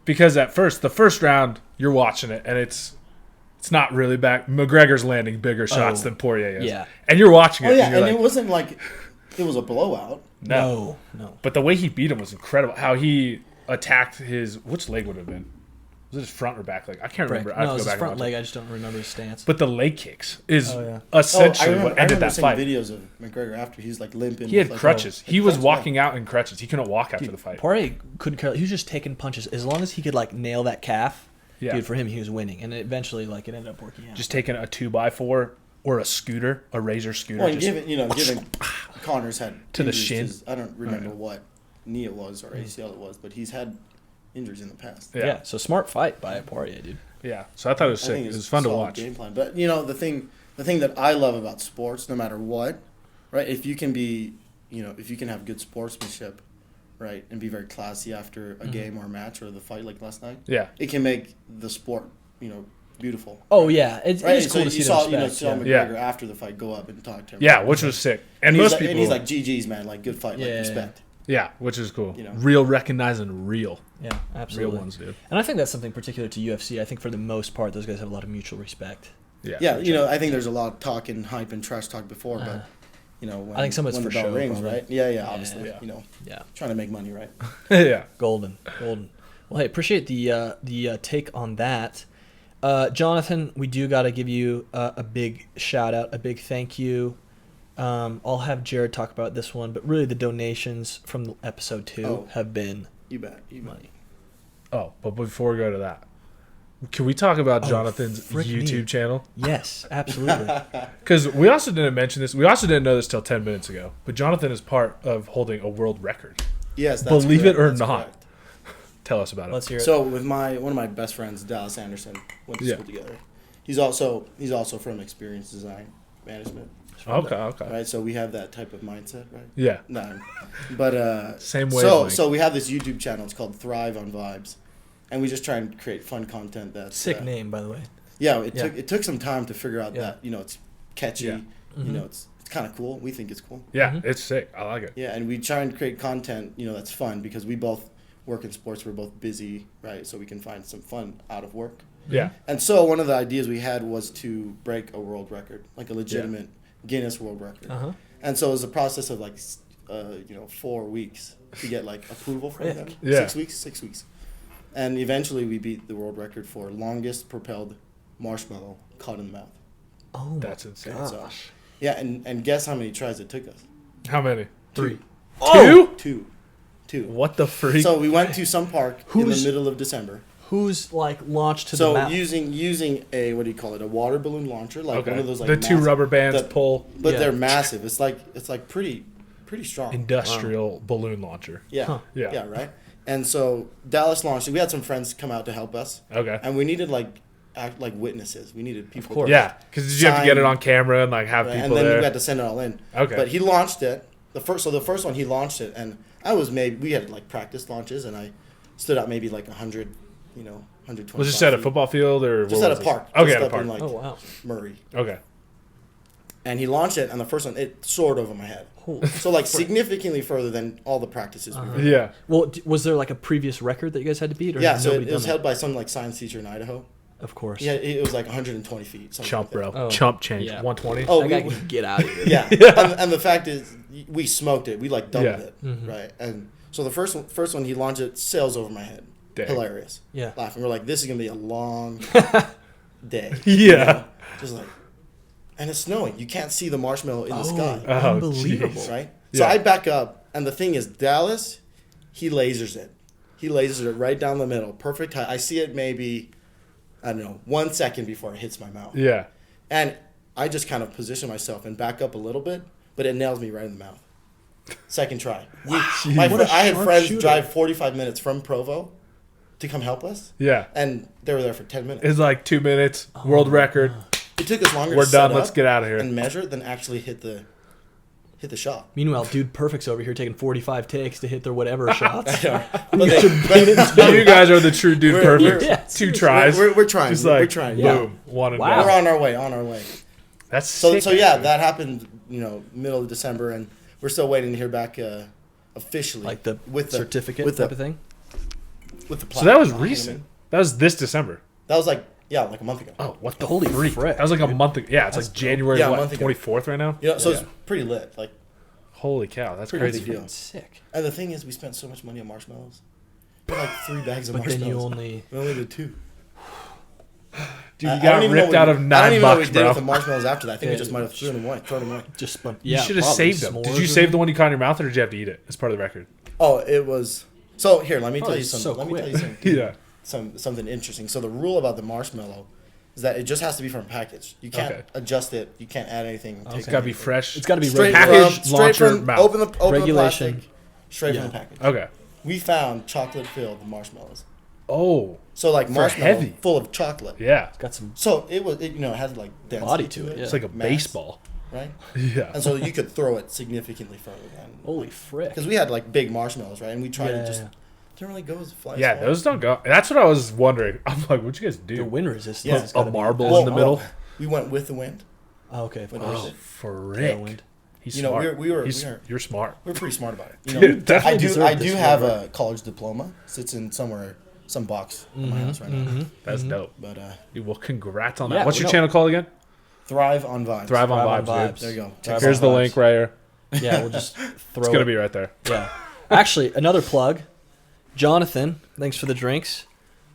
S2: because at first the first round you're watching it and it's not really back. McGregor's landing bigger shots than Poirier is.
S1: Yeah.
S2: And you're watching it.
S3: Oh yeah,
S2: and you're
S3: and
S2: like,
S3: it wasn't like it was a blowout.
S2: no. But the way he beat him was incredible. How he attacked which leg would it have been? Was it his front or back leg? I can't
S1: Break.
S2: remember. I have
S1: No,
S2: to
S1: it's
S2: go
S1: his
S2: back
S1: front
S2: and watch
S1: leg.
S2: it.
S1: I just don't remember his stance.
S2: But the leg kicks is
S1: Oh, yeah.
S2: essentially
S3: I remember,
S2: what ended that
S3: seeing
S2: fight.
S3: videos of McGregor after he's like limping.
S2: He had
S3: with, like,
S2: crutches.
S3: like
S2: He was
S3: crutches,
S2: walking out in crutches. He couldn't walk after the fight.
S1: Poirier couldn't care. He was just taking punches. As long as he could like nail that calf,
S2: Yeah.
S1: dude, for him he was winning. And eventually, like it ended up working out.
S2: Just taking a 2x4 or a scooter, a razor scooter.
S3: Well, and
S2: just-
S3: given Connor's had
S2: To the
S3: injuries
S2: shin.
S3: I don't remember what knee it was or ACL it was, but he's had injuries in the past.
S1: yeah. So smart fight by Poirier, dude.
S2: Yeah. So I thought it was
S3: I
S2: sick.
S3: think
S2: It
S3: it's
S2: was fun to
S3: solid
S2: watch.
S3: Game plan. But the thing that I love about sports, no matter what, right? If you can be, if you can have good sportsmanship, right, and be very classy after a game or a match or the fight like last night,
S2: Yeah.
S3: it can make the sport, beautiful.
S1: Oh yeah, it
S3: Right.
S1: is cool to see
S3: you saw,
S1: the respect.
S3: saw
S1: yeah.
S3: McGregor after the fight go up and talk to him.
S2: Yeah, which was sick. And
S3: he's
S2: most
S3: like,
S2: people.
S3: and he's like, GG's man, like good fight, like
S1: Yeah.
S3: respect.
S2: Yeah, which is cool.
S3: You know.
S2: Real recognizing real.
S1: Yeah, absolutely.
S2: Real ones, dude.
S1: And I think that's something particular to UFC. I think for the most part, those guys have a lot of mutual respect.
S2: Yeah.
S3: Yeah, I think there's a lot of talk and hype and trash talk before, but when,
S1: I think some of it's
S3: when
S1: for
S3: the bell
S1: show,
S3: rings,
S1: probably.
S3: right? Yeah, obviously,
S2: Yeah.
S1: Yeah,
S3: trying to make money, right?
S2: yeah.
S1: golden. Well, hey, appreciate the take on that. Jonathan, we do got to give you a big shout out, a big thank you. I'll have Jared talk about this one, but really the donations from episode 2 have been
S3: You bet.
S1: money.
S2: Oh, but before we go to that, can we talk about Jonathan's
S1: frick
S2: YouTube
S1: me.
S2: channel?
S1: Yes, absolutely.
S2: Because we also didn't mention this. We also didn't know this till 10 minutes ago. But Jonathan is part of holding a world record.
S3: Yes, that's
S2: Believe
S3: correct.
S2: it or
S3: That's
S2: not.
S3: correct.
S2: Tell us about it.
S1: Let's hear it.
S3: So with one of my best friends, Dallas Anderson, went to
S2: Yeah.
S3: school together. He's also from Experience Design Management,
S2: Okay.
S3: right? So we have that type of mindset, right?
S2: Yeah.
S3: No, but
S2: Same
S3: So
S2: wavelength.
S3: we have this YouTube channel. It's called Thrive on Vibes, and we just try and create fun content. That's
S1: Sick name, by the way.
S3: Yeah,
S1: Yeah.
S3: it took some time to figure out
S1: Yeah.
S3: that it's catchy.
S2: Yeah.
S3: It's kind of cool. We think it's cool.
S2: Yeah, it's sick. I like it.
S3: Yeah, and we try and create content, that's fun because we both work in sports. We're both busy, right? So we can find some fun out of work.
S2: Yeah.
S3: And so one of the ideas we had was to break a world record, like a legitimate Guinness World Record.
S1: Uh-huh.
S3: And so it was a process of 4 weeks to get approval from them.
S2: Yeah.
S3: 6 weeks. And eventually we beat the world record for longest propelled marshmallow caught in the mouth.
S1: Oh,
S2: That's insane.
S3: So, yeah, and guess how many tries it took us?
S2: How many?
S3: 3.
S2: Two?
S3: Two.
S2: What the freak?
S3: So we went to some park in the
S1: Who's-
S3: middle of December.
S1: who's launched to the
S3: So
S1: mouth?
S3: using a a water balloon launcher, like
S2: okay.
S3: one of those
S2: the two
S3: massive-
S2: rubber bands
S3: the-
S2: pull
S3: but
S1: Yeah.
S3: they're massive. It's like pretty strong.
S2: industrial balloon launcher.
S3: Yeah.
S1: Huh.
S2: Yeah.
S3: Yeah, right. And so Dallas launched it. We had some friends come out to help us,
S2: Okay.
S3: and we needed act like witnesses. We needed people.
S1: course.
S2: Yeah, because did you have to get it
S3: Sign-
S2: on camera and have
S3: Right?
S2: people
S3: And then
S2: there?
S3: we had to send it all in.
S2: Okay.
S3: But he launched it. The first one he launched it, and we had practice launches, and I stood out maybe 100, 120.
S2: Was this at a football field or
S3: Just
S2: where
S3: at
S2: was
S3: a
S2: this?
S3: park.
S2: Okay,
S3: just
S2: at a
S3: up
S2: park.
S3: in
S1: Oh wow.
S3: Murray.
S2: Okay.
S3: And he launched it, and the first one, it soared over my head. So, like, significantly further than all the practices we've done.
S2: Yeah.
S1: Well, was there like a previous record that you guys had to beat? Or
S3: Yeah,
S1: had
S3: so
S1: nobody
S3: it was
S1: done
S3: held by some, like, science teacher in Idaho.
S1: Of course.
S3: Yeah, it was like 120 feet. something
S2: Chump,
S3: like that.
S2: bro.
S1: Oh.
S2: Chump change.
S1: Yeah.
S2: 120.
S3: Oh,
S1: That guy can get out of here.
S3: Yeah. And the fact is, we smoked it. We, like, doubled
S2: Yeah.
S3: it,
S1: Mhm.
S3: right? And so the first one, he launched it, sails over my head.
S2: Dang.
S3: Hilarious.
S1: Yeah.
S3: Laughing. We're like, this is going to be a long day.
S2: Yeah.
S3: You know? Just like, and it's snowing. You can't see the marshmallow in the sky.
S2: Oh,
S1: Unbelievable.
S2: jeez.
S3: Right? So
S2: Yeah.
S3: I back up, and the thing is, Dallas, he lasers it. He lasers it right down the middle. Perfect height. I see it maybe, I don't know, 1 second before it hits my mouth.
S2: Yeah.
S3: And I just kind of position myself and back up a little bit, but it nails me right in the mouth. Second try.
S1: What a
S3: I had
S1: sharp
S3: friends
S1: shooter.
S3: drive 45 minutes from Provo to come help us,
S2: Yeah.
S3: and they were there for 10 minutes.
S2: It's like 2 minutes. World record.
S3: It took us longer
S2: We're
S3: to set
S2: done.
S3: up
S2: Let's get out of here.
S3: and measure than actually hit the shot.
S1: Meanwhile, Dude Perfect's over here taking 45 takes to hit their whatever shots.
S3: But
S2: You guys are the true dude
S3: We're-
S2: perfect.
S1: we're-
S2: 2 tries.
S3: we're trying.
S2: Just
S3: We're
S2: like,
S3: trying.
S2: boom. One and
S1: Wow.
S3: We're
S2: done.
S3: on our way.
S2: That's
S3: So
S2: sick,
S3: so yeah,
S2: actually.
S3: that happened. Middle of December, and we're still waiting to hear back officially,
S1: Like the
S3: with the
S1: certificate
S3: with
S1: type
S3: the
S1: of thing.
S3: with the plaque.
S2: So that was
S3: You know what I
S2: recent.
S3: mean?
S2: That was this December.
S3: That was like a month ago.
S2: Oh, what the
S1: Holy
S2: freak?
S1: frick,
S2: That was like a
S1: dude.
S2: month ago. Yeah, it's
S1: That's
S2: like January,
S3: Yeah, a
S2: what,
S3: month ago.
S2: 24th right now?
S3: So
S2: Yeah.
S3: it's pretty lit. Like,
S2: Holy cow, that's
S3: Pretty
S2: crazy.
S3: big deal.
S1: Freaking sick.
S3: and the thing is, we spent so much money on marshmallows. We had like 3 bags of
S1: But then
S3: marshmallows.
S1: you only.
S3: We only did 2.
S2: Dude, you
S3: I
S2: got
S3: don't even know
S2: ripped
S3: what
S2: out
S3: we-
S2: of
S3: I don't
S2: $9,
S3: even know what we did
S2: bro.
S3: with the marshmallows after that. I think we
S1: Yeah.
S3: just might have thrown them away.
S1: Just spun.
S2: You
S1: Yeah,
S2: should have
S1: probably
S2: saved them.
S1: s'mores
S2: Did you
S1: or
S2: save the one you caught in your mouth, or did you have to eat it as part of the record?
S3: Oh, it was. So here, let me tell
S1: Probably
S3: you something.
S1: so
S3: let me
S1: quick.
S3: tell you
S2: Yeah.
S3: something interesting. So the rule about the marshmallow is that it just has to be from a package. You can't
S2: Okay.
S3: adjust it. You can't add anything.
S1: Okay.
S2: It's got to be fresh.
S1: It's got to be
S3: Straight
S1: regular.
S2: Package,
S3: from,
S2: launcher,
S3: straight from
S2: mouth.
S3: open the
S1: Regulation.
S3: plastic, straight
S1: Yeah.
S3: from the package.
S2: Okay.
S3: We found chocolate filled marshmallows.
S2: Oh,
S3: So like
S2: For
S3: marshmallow
S2: heavy.
S3: full of chocolate.
S2: yeah.
S1: Got some.
S3: So it had like density
S1: Body to it, yeah.
S2: It's like a
S3: mass,
S2: baseball.
S3: right?
S2: Yeah.
S3: And so you could throw it significantly further than
S1: Holy frick.
S3: because we had like big marshmallows, right? And we tried
S1: Yeah,
S3: to just
S1: yeah.
S3: didn't really go as fly. as
S2: Yeah,
S3: far.
S2: those don't go. That's what I was wondering. I'm like, what'd you guys
S1: The
S2: do?
S1: wind resistance.
S3: Yeah.
S1: has
S2: A
S1: gotta be-
S2: marble in the middle?
S3: We went with the wind.
S1: Oh, okay. Of
S3: With
S1: course.
S3: the-
S2: Oh, frick.
S1: Tailwind.
S2: He's
S3: You know,
S2: smart.
S3: we were-
S2: You're smart.
S3: We're pretty smart about it.
S2: Dude, definitely
S3: I do.
S1: deserve
S3: I
S1: this
S3: do have
S1: award.
S3: a college diploma. Sits in some box in
S1: Mm-hmm,
S3: my house right now.
S2: That's dope.
S3: But
S2: Dude, well, congrats on
S1: Yeah,
S2: that. What's
S1: we
S2: your
S1: know.
S2: channel called again?
S3: thrive on vibes.
S2: Thrive on
S1: Thrive on
S2: Vibes, dude.
S1: Vibes.
S3: There you go.
S1: Thrive
S2: Here's
S1: on
S2: the
S1: Vibes.
S2: link right here.
S1: Yeah, we'll just throw
S2: It's gonna
S1: it.
S2: be right there.
S1: Yeah. Actually, another plug. Jonathan, thanks for the drinks.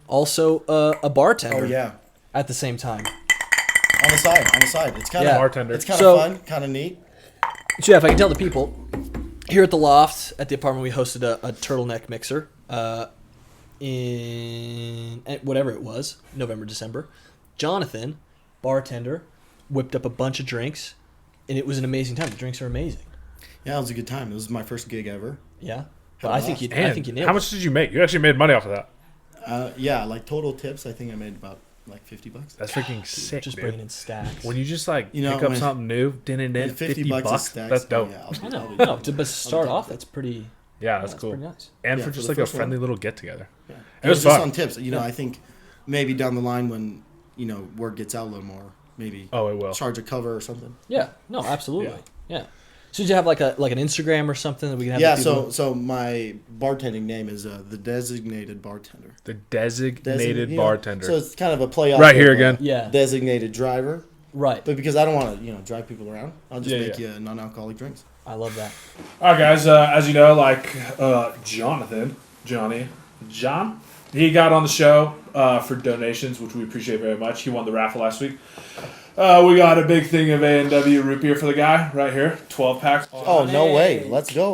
S1: Also, a bartender.
S3: Oh yeah.
S1: At the same time.
S3: On the side. It's kind
S1: Yeah.
S3: of
S2: Bartender.
S3: It's kind
S1: So-
S3: of fun, kind of neat.
S1: So yeah, if I can tell the people, here at the loft at the apartment, we hosted a turtleneck mixer in whatever it was, November, December. Jonathan, bartender, whipped up a bunch of drinks, and it was an amazing time. The drinks are amazing.
S3: Yeah, it was a good time. It was my first gig ever.
S1: Yeah, but
S3: Had a
S1: I think you,
S3: blast.
S1: I
S2: And
S1: think you nailed
S2: how
S1: it.
S2: much did you make? You actually made money off of that.
S3: Yeah, like total tips. I think I made about like $50.
S2: That's freaking sick,
S1: Just
S2: dude.
S1: bringing in stacks.
S2: When you just like
S3: You know,
S2: pick up
S3: when-
S2: something new, didn't
S3: When
S2: it? 50
S3: $50 a
S2: bucks.
S3: stack.
S2: That's dope.
S3: Yeah,
S1: I know.
S3: I'll be
S1: No,
S3: down.
S1: but to start off, that's pretty.
S2: Yeah, that's cool.
S1: Pretty nice.
S2: And
S3: Yeah,
S2: for
S3: for
S2: just
S3: the
S2: like a
S3: first one.
S2: friendly little get together.
S3: Yeah.
S2: It
S3: It
S2: was
S3: was just
S2: fun.
S3: on tips. You know,
S1: Yeah.
S3: I think maybe down the line when word gets out a little more, maybe
S2: Oh, it will.
S3: charge a cover or something.
S1: Yeah. No, absolutely. Yeah. So did you have like an Instagram or something that we can have?
S3: Yeah.
S1: the people-
S3: So my bartending name is the designated bartender.
S2: The designated
S3: You know,
S2: bartender.
S3: So it's kind of a play off
S2: Right here
S3: of,
S2: again.
S1: Yeah.
S3: Designated driver.
S1: Right.
S3: But because I don't want to, drive people around, I'll just
S2: Yeah,
S3: make
S2: yeah.
S3: you non-alcoholic drinks.
S1: I love that.
S2: All right, guys. As you know, John, he got on the show for donations, which we appreciate very much. He won the raffle last week. We got a big thing of A&W root beer for the guy right here, 12 packs.
S3: Oh no way! Let's go.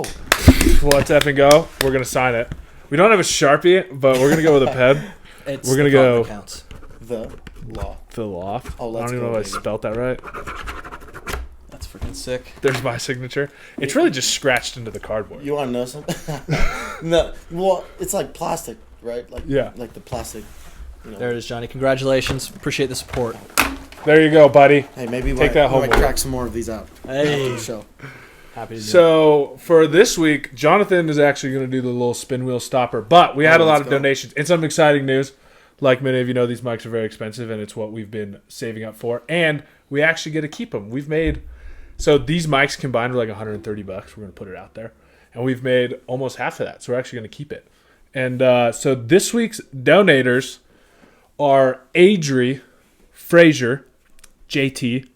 S2: Let's effing go. We're gonna sign it. We don't have a Sharpie, but we're gonna go with a pen.
S1: It's
S2: We're gonna
S1: the thought
S2: go-
S1: that counts.
S3: The law.
S2: Fill off.
S3: Oh,
S2: I
S3: let's
S2: don't even
S3: go,
S2: know if I
S3: baby.
S2: spelt that right.
S1: That's freaking sick.
S2: There's my signature. It's really just scratched into the cardboard.
S3: You want to know something? No. Well, it's like plastic, right? Like
S2: Yeah.
S3: Like the plastic.
S1: There it is, Johnny. Congratulations. Appreciate the support.
S2: There you go, buddy.
S3: Hey, maybe
S2: Take that home
S3: might
S2: with you.
S3: crack some more of these out.
S1: Hey.
S3: After the show.
S1: Happy to do it.
S2: So for this week, Jonathan is actually going to do the little spin wheel stopper. But we had a lot
S3: let's
S2: of
S3: go.
S2: donations and some exciting news. Like many of you know, these mics are very expensive, and it's what we've been saving up for. And we actually get to keep them. We've made So these mics combined were like $130. We're going to put it out there. And we've made almost half of that. So we're actually going to keep it. And so this week's donators are Adri, Frazier, JT,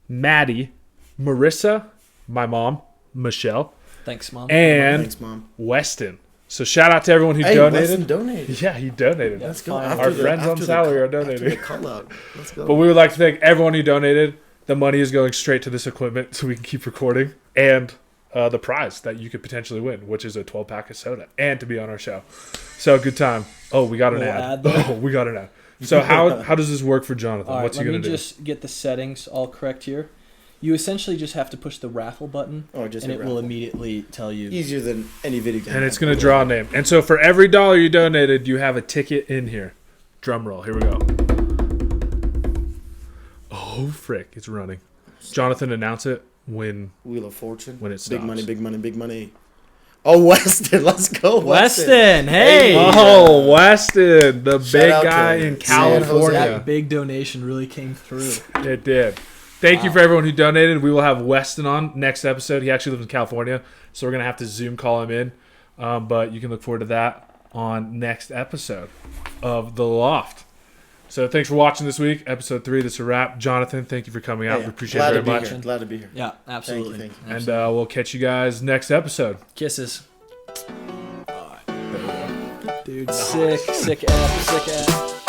S2: Maddie, Marissa, my mom, Michelle,
S1: Thanks, Mom.
S2: and
S3: Thanks, Mom.
S2: Weston. So shout out to everyone who
S3: Hey,
S2: donated.
S3: Weston donated.
S2: Yeah, he donated.
S1: Yeah.
S3: Let's go.
S1: Fine.
S3: After
S2: Our
S3: the-
S2: friends on
S3: after the
S2: salary
S3: call-
S2: are donating.
S3: After the call out. Let's go.
S2: But we would like to thank everyone who donated. The money is going straight to this equipment so we can keep recording. And the prize that you could potentially win, which is a 12-pack of soda. And to be on our show. So good time. Oh, we got an
S1: Little
S2: ad.
S1: ad there.
S2: Oh, we got an ad. So how does this work for Jonathan?
S1: All right,
S2: What's he
S1: let
S2: going
S1: me
S2: to do?
S1: just get the settings all correct here. You essentially just have to push the raffle button,
S3: Or just
S1: and
S3: a
S1: it will
S3: raffle.
S1: immediately tell you.
S3: Easier than any video game.
S2: And it's going to draw a name. And so for every dollar you donated, you have a ticket in here. Drum roll. Here we go. Oh, frick. It's running. Jonathan, announce it when...
S3: Wheel of Fortune.
S2: When it
S3: Big
S2: stops.
S3: money, big money, big money. Oh, Weston. Let's go,
S1: Weston, hey!
S2: Oh, Weston, the
S3: Shout
S2: big
S3: out to
S2: guy in
S3: San Jose.
S2: California.
S1: That big donation really came through.
S2: It did. Thank you for everyone who donated. We will have Weston on next episode. He actually lives in California, so we're going to have to Zoom call him in. But you can look forward to that on next episode of The Loft. So thanks for watching this week. Episode 3, this is a wrap. Jonathan, thank you for coming out.
S3: Yeah,
S2: We appreciate
S3: glad
S2: it
S3: to
S2: very
S3: be
S2: much.
S3: here. Glad to be here.
S1: Yeah, absolutely.
S3: Thank you.
S2: And we'll catch you guys next episode.
S1: Kisses. Dude, sick app.